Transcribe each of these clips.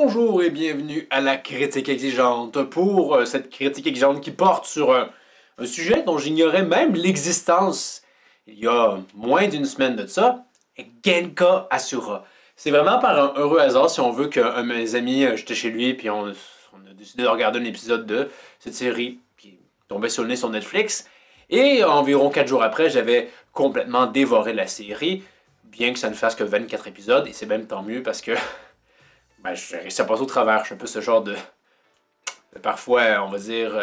Bonjour et bienvenue à la critique exigeante pour cette critique exigeante qui porte sur un sujet dont j'ignorais même l'existence il y a moins d'une semaine de ça, Genka Asura. C'est vraiment par un heureux hasard, si on veut, qu'un de mes amis, j'étais chez lui, puis on a décidé de regarder un épisode de cette série qui tombait sur le nez sur Netflix. Et environ 4 jours après, j'avais complètement dévoré la série, bien que ça ne fasse que 24 épisodes, et c'est même tant mieux parce que je réussis à passer au travers. Je suis un peu ce genre de parfois, on va dire,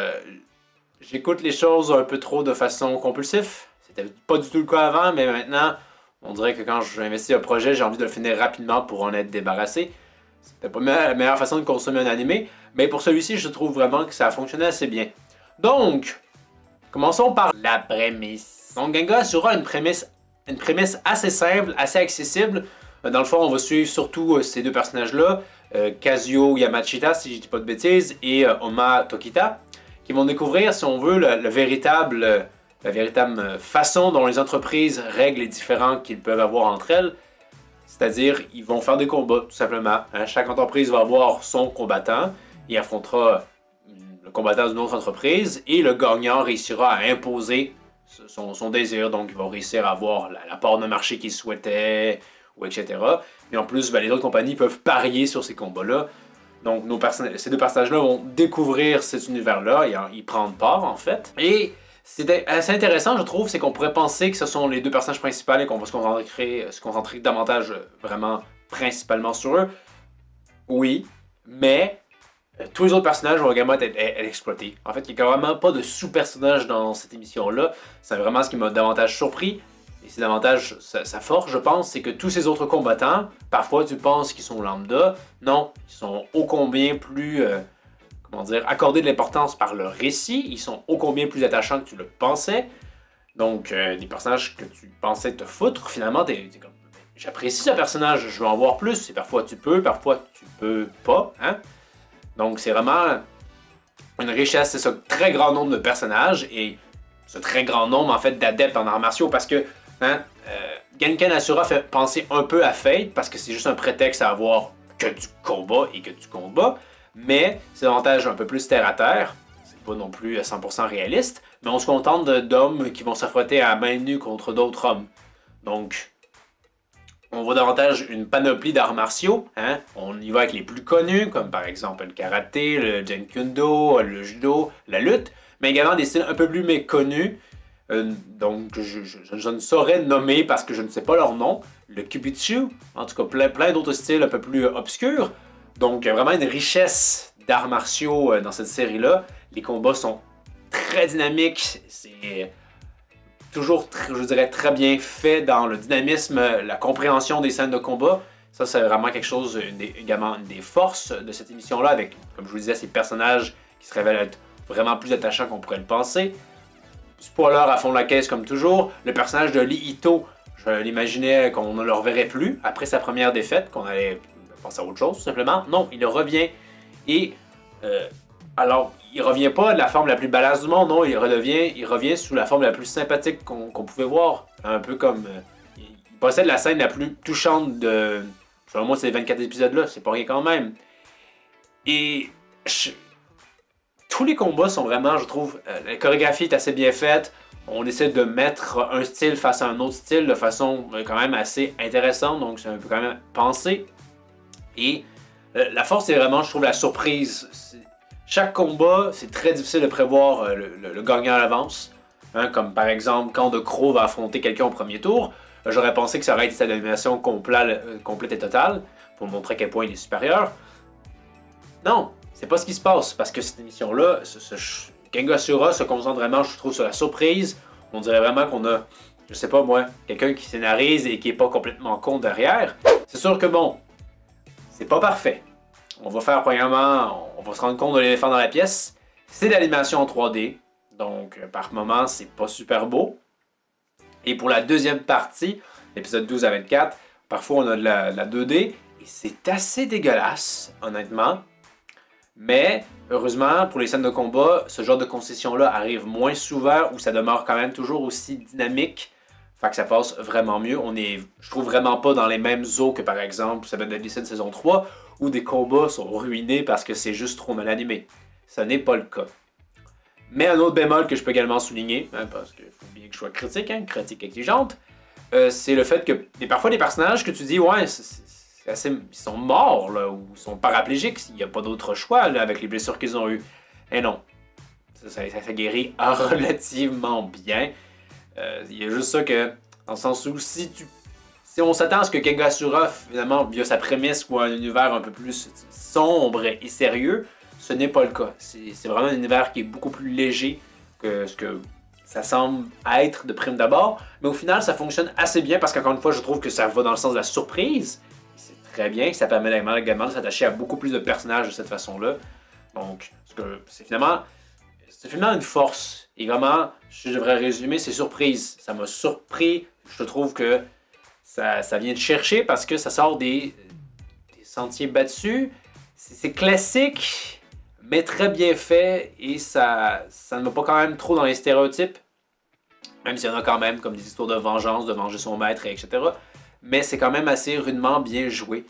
j'écoute les choses un peu trop de façon compulsive. C'était pas du tout le cas avant, mais maintenant, on dirait que quand j'investis un projet, j'ai envie de le finir rapidement pour en être débarrassé. C'était pas la meilleure façon de consommer un animé, mais pour celui-ci, je trouve vraiment que ça a fonctionné assez bien. Donc, commençons par la prémisse. Donc, Genka Asura a une prémisse assez simple, assez accessible. Dans le fond, on va suivre surtout ces deux personnages-là, Kazuo Yamashita, si je dis pas de bêtises, et Oma Tokita, qui vont découvrir, si on veut, la véritable façon dont les entreprises règlent les différends qu'ils peuvent avoir entre elles. C'est-à-dire, ils vont faire des combats, tout simplement. Chaque entreprise va avoir son combattant, il affrontera le combattant d'une autre entreprise, et le gagnant réussira à imposer son désir. Donc, il va réussir à avoir la part de marché qu'il souhaitait, etc. Mais en plus, les autres compagnies peuvent parier sur ces combats-là. Donc, ces deux personnages-là vont découvrir cet univers-là et y prendre part, en fait. Et c'est assez intéressant, je trouve, c'est qu'on pourrait penser que ce sont les deux personnages principaux et qu'on va se concentrer davantage, vraiment, principalement sur eux. Oui, mais tous les autres personnages vont également être exploités. En fait, il n'y a vraiment pas de sous-personnages dans cette émission-là. C'est vraiment ce qui m'a davantage surpris. Et c'est davantage sa force, je pense, c'est que tous ces autres combattants, parfois tu penses qu'ils sont lambda, non, ils sont ô combien plus, accordés de l'importance par leur récit, ils sont ô combien plus attachants que tu le pensais. Donc, des personnages que tu pensais te foutre, finalement, t'es comme, j'apprécie ce personnage, je veux en voir plus, et parfois tu peux pas, hein. Donc, c'est vraiment une richesse, c'est ce très grand nombre de personnages, et ce très grand nombre, en fait, d'adeptes en arts martiaux, parce que Genka Asura fait penser un peu à Fate parce que c'est juste un prétexte à avoir que du combat et que du combat, mais c'est davantage un peu plus terre à terre, c'est pas non plus à 100% réaliste, mais on se contente d'hommes qui vont s'affronter à main nue contre d'autres hommes. Donc, on voit davantage une panoplie d'arts martiaux, hein? On y va avec les plus connus, comme par exemple le karaté, le Jenkendo, le judo, la lutte, mais également des styles un peu plus méconnus. Donc, je ne saurais nommer parce que je ne sais pas leur nom. Le Kibutsu, en tout cas plein d'autres styles un peu plus obscurs. Donc, il y a vraiment une richesse d'arts martiaux dans cette série-là. Les combats sont très dynamiques. C'est toujours, je dirais, très bien fait dans le dynamisme, la compréhension des scènes de combat. Ça, c'est vraiment quelque chose, également une des forces de cette émission-là, avec, comme je vous disais, ces personnages qui se révèlent être vraiment plus attachants qu'on pourrait le penser. Spoiler à fond de la caisse comme toujours, le personnage de Lee Ito, je l'imaginais qu'on ne le reverrait plus après sa première défaite, qu'on allait penser à autre chose tout simplement. Non, il revient et alors il revient pas de la forme la plus badass du monde, non, il revient sous la forme la plus sympathique qu'on pouvait voir, un peu comme il possède la scène la plus touchante de, selon moi, ces 24 épisodes là, c'est pas rien quand même. Et tous les combats sont vraiment, je trouve, la chorégraphie est assez bien faite. On essaie de mettre un style face à un autre style de façon quand même assez intéressante, donc c'est un peu quand même pensé. Et la force, c'est vraiment, je trouve, la surprise. Chaque combat, c'est très difficile de prévoir le gagnant à l'avance. Hein, comme par exemple, quand De Crow va affronter quelqu'un au premier tour, j'aurais pensé que ça aurait été sa domination complète et totale, pour montrer à quel point il est supérieur. Non! C'est pas ce qui se passe, parce que cette émission-là, Genka Asura se concentre vraiment, je trouve, sur la surprise. On dirait vraiment qu'on a, je sais pas moi, quelqu'un qui scénarise et qui est pas complètement con derrière. C'est sûr que bon, c'est pas parfait. On va faire, premièrement, on va se rendre compte de l'éléphant dans la pièce. C'est de l'animation en 3D, donc par moments, c'est pas super beau. Et pour la deuxième partie, l'épisode 12 à 24, parfois on a de la 2D, et c'est assez dégueulasse, honnêtement. Mais, heureusement, pour les scènes de combat, ce genre de concession-là arrive moins souvent, où ça demeure quand même toujours aussi dynamique. Fait que ça passe vraiment mieux. Je trouve vraiment pas dans les mêmes eaux que, par exemple, Seven Deadly Sins saison 3, où des combats sont ruinés parce que c'est juste trop mal animé. Ce n'est pas le cas. Mais un autre bémol que je peux également souligner, hein, parce qu'il faut bien que je sois critique, hein, critique exigeante, c'est le fait que parfois des personnages que tu dis, ouais, ils sont morts, là, ou sont paraplégiques, il n'y a pas d'autre choix là, avec les blessures qu'ils ont eues. Et non, ça guérit relativement bien. Il y a juste ça que, dans le sens où si on s'attend à ce que Kengasura, finalement, via sa prémisse, soit un univers un peu plus sombre et sérieux, ce n'est pas le cas. C'est vraiment un univers qui est beaucoup plus léger que ce que ça semble être de prime d'abord. Mais au final, ça fonctionne assez bien parce qu'encore une fois, je trouve que ça va dans le sens de la surprise. C'est très bien, ça permet également de s'attacher à beaucoup plus de personnages de cette façon-là. Donc, c'est finalement une force. Et vraiment, je devrais résumer, c'est surprise. Ça m'a surpris. Je trouve que ça vient de chercher parce que ça sort des sentiers battus. C'est classique, mais très bien fait. Et ça ne va pas quand même trop dans les stéréotypes. Même s'il y en a quand même, comme des histoires de vengeance, de venger son maître, etc. Mais c'est quand même assez rudement bien joué.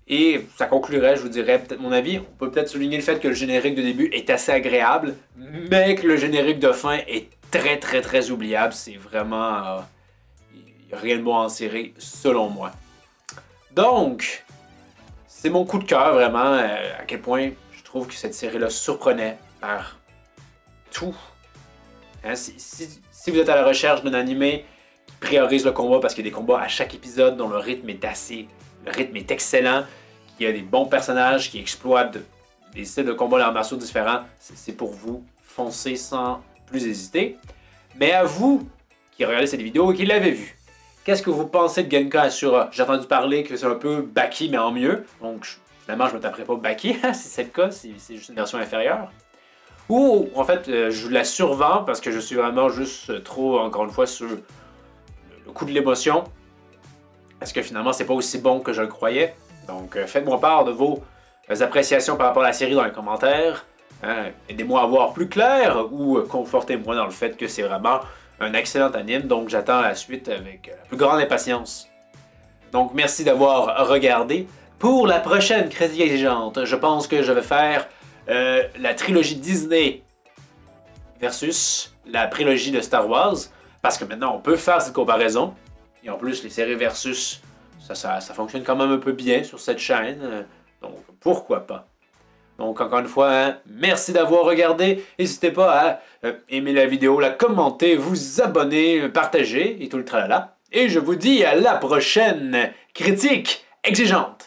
Et ça conclurait, je vous dirais, peut-être mon avis. On peut peut-être souligner le fait que le générique de début est assez agréable, mais que le générique de fin est très très très oubliable. C'est vraiment... il n'y a rien de bon à en cirer, selon moi. Donc, c'est mon coup de cœur, vraiment, à quel point je trouve que cette série-là surprenait par tout. Hein, si vous êtes à la recherche d'un animé qui priorise le combat, parce qu'il y a des combats à chaque épisode dont le rythme est excellent, qu'il y a des bons personnages qui exploitent des styles de combat d'arts martiaux différents, c'est pour vous. Foncez sans plus hésiter. Mais à vous qui regardez cette vidéo et qui l'avez vue, qu'est-ce que vous pensez de Genka Asura? J'ai entendu parler que c'est un peu Baki mais en mieux, donc finalement je me taperai pas Baki si c'est le cas, si c'est juste une version inférieure. Ou en fait je la survends parce que je suis vraiment juste trop, encore une fois, sur le coup de l'émotion. Parce que finalement c'est pas aussi bon que je le croyais. Donc faites-moi part de vos appréciations par rapport à la série dans les commentaires. Hein? Aidez-moi à voir plus clair ou confortez-moi dans le fait que c'est vraiment un excellent anime. Donc j'attends la suite avec la plus grande impatience. Donc merci d'avoir regardé. Pour la prochaine critique exigeante, je pense que je vais faire la trilogie Disney versus la prélogie de Star Wars. Parce que maintenant on peut faire cette comparaison. Et en plus les séries versus, ça fonctionne quand même un peu bien sur cette chaîne. Donc pourquoi pas. Donc encore une fois, hein, merci d'avoir regardé. N'hésitez pas à aimer la vidéo, la commenter, vous abonner, partager et tout le tralala. Et je vous dis à la prochaine critique exigeante.